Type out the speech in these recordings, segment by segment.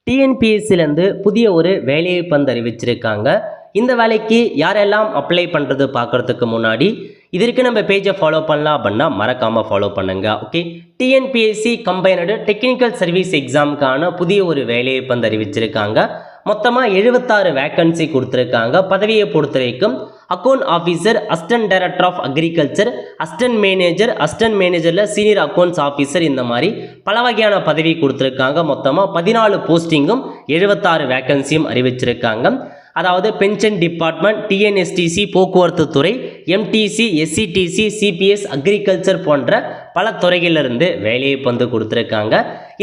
டிஎன்பிஎஸ்சிலேருந்து புதிய ஒரு வேலைவாய்ப்பு வந்து அறிவிச்சிருக்காங்க. இந்த வேலைக்கு யாரெல்லாம் அப்ளை பண்ணுறது பார்க்குறதுக்கு முன்னாடி இதற்கு நம்ம பேஜை ஃபாலோ பண்ணலாம் அப்படின்னா மறக்காமல் ஃபாலோ பண்ணுங்க. Okay, TNPSC combined technical service எக்ஸாமுக்கான புதிய ஒரு வேலைவாய்ப்பு வந்து அறிவிச்சிருக்காங்க. மொத்தமாக 76 வேக்கன்சி கொடுத்துருக்காங்க. பதவியை பொறுத்த வரைக்கும் account officer, assistant director of agriculture, assistant மேனேஜரில் சீனியர் அக்கௌண்ட்ஸ் ஆஃபீஸர், இந்த மாதிரி பல வகையான பதவி கொடுத்துருக்காங்க. மொத்தமாக 14 போஸ்டிங்கும் 76 வேக்கன்சியும் அறிவிச்சிருக்காங்க. அதாவது பென்ஷன் டிபார்ட்மெண்ட், டிஎன்எஸ்டிசி, போக்குவரத்து துறை, எம்டிசி, எஸ்சிடிசி, சிபிஎஸ், அக்ரிகல்ச்சர் போன்ற பல துறைகளிலிருந்து வேலையை வந்து கொடுத்துருக்காங்க.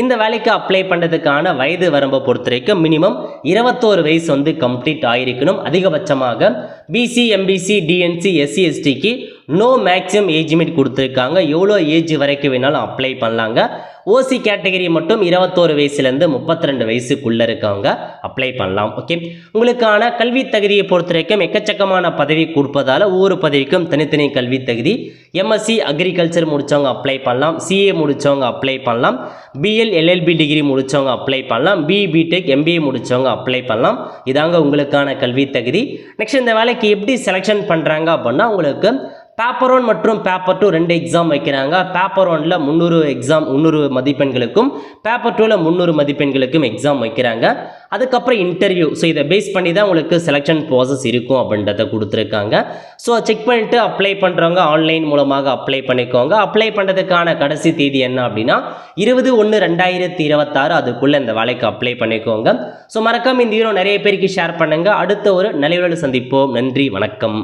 இந்த வேலைக்கு அப்ளை பண்ணுறதுக்கான வயது வரம்பை பொறுத்த வரைக்கும் மினிமம் 21 வயசு வந்து கம்ப்ளீட் ஆகிருக்கணும். அதிகபட்சமாக பிசி, எம்பிசி, டிஎன்சி, எஸ்சி, எஸ்டிக்கு நோ மேக்ஸிமம் ஏஜ் லிமிட் கொடுத்துருக்காங்க. எவ்வளோ ஏஜ் வரைக்கும் வேணாலும் அப்ளை பண்ணலாங்க. ஓசி கேட்டகரி மட்டும் 21 வயசுலேருந்து 32 வயசுக்குள்ளே இருக்கவங்க அப்ளை பண்ணலாம். ஓகே, உங்களுக்கான கல்வி தகுதியை பொறுத்த வரைக்கும் எக்கச்சக்கமான பதவி கொடுப்பதால் ஒவ்வொரு பதவிக்கும் தனித்தனி கல்வி தகுதி. எம்எஸ்சி அக்ரிகல்ச்சர் முடித்தவங்க அப்ளை பண்ணலாம், சிஏ முடித்தவங்க அப்ளை பண்ணலாம், பிஎல் எல்எல்பி டிகிரி முடித்தவங்க அப்ளை பண்ணலாம், பிடெக் எம்பிஏ முடித்தவங்க அப்ளை பண்ணலாம். இதாங்க உங்களுக்கான கல்வி தகுதி. நெக்ஸ்ட் இந்த வேலைக்கு எப்படி செலெக்ஷன் பண்ணுறாங்க அப்படின்னா, உங்களுக்கு பேப்பர் 1 மற்றும் பேப்பர் 2 2 எக்ஸாம் வைக்கிறாங்க. பேப்பர் 1ல் 300 மதிப்பெண்களுக்கும், பேப்பர் 2ல் 300 மதிப்பெண்களுக்கும் எக்ஸாம் வைக்கிறாங்க. அதுக்கப்புறம் இன்டர்வியூ. ஸோ இதை பேஸ் பண்ணி தான் உங்களுக்கு செலெக்ஷன் ப்ராசஸ் இருக்கும் அப்படின்றத கொடுத்துருக்காங்க. ஸோ செக் பண்ணிவிட்டு அப்ளை பண்ணுறவங்க ஆன்லைன் மூலமாக அப்ளை பண்ணிக்கோங்க. அப்ளை பண்ணுறதுக்கான கடைசி தேதி என்ன அப்படின்னா 20/1/2026. அதுக்குள்ளே இந்த வேலைக்கு அப்ளை பண்ணிக்கோங்க. ஸோ மறக்காம இந்த வீடியோ நிறைய பேருக்கு ஷேர் பண்ணுங்கள். அடுத்த ஒரு நல்ல வீடியோவில் சந்திப்போம். நன்றி, வணக்கம்.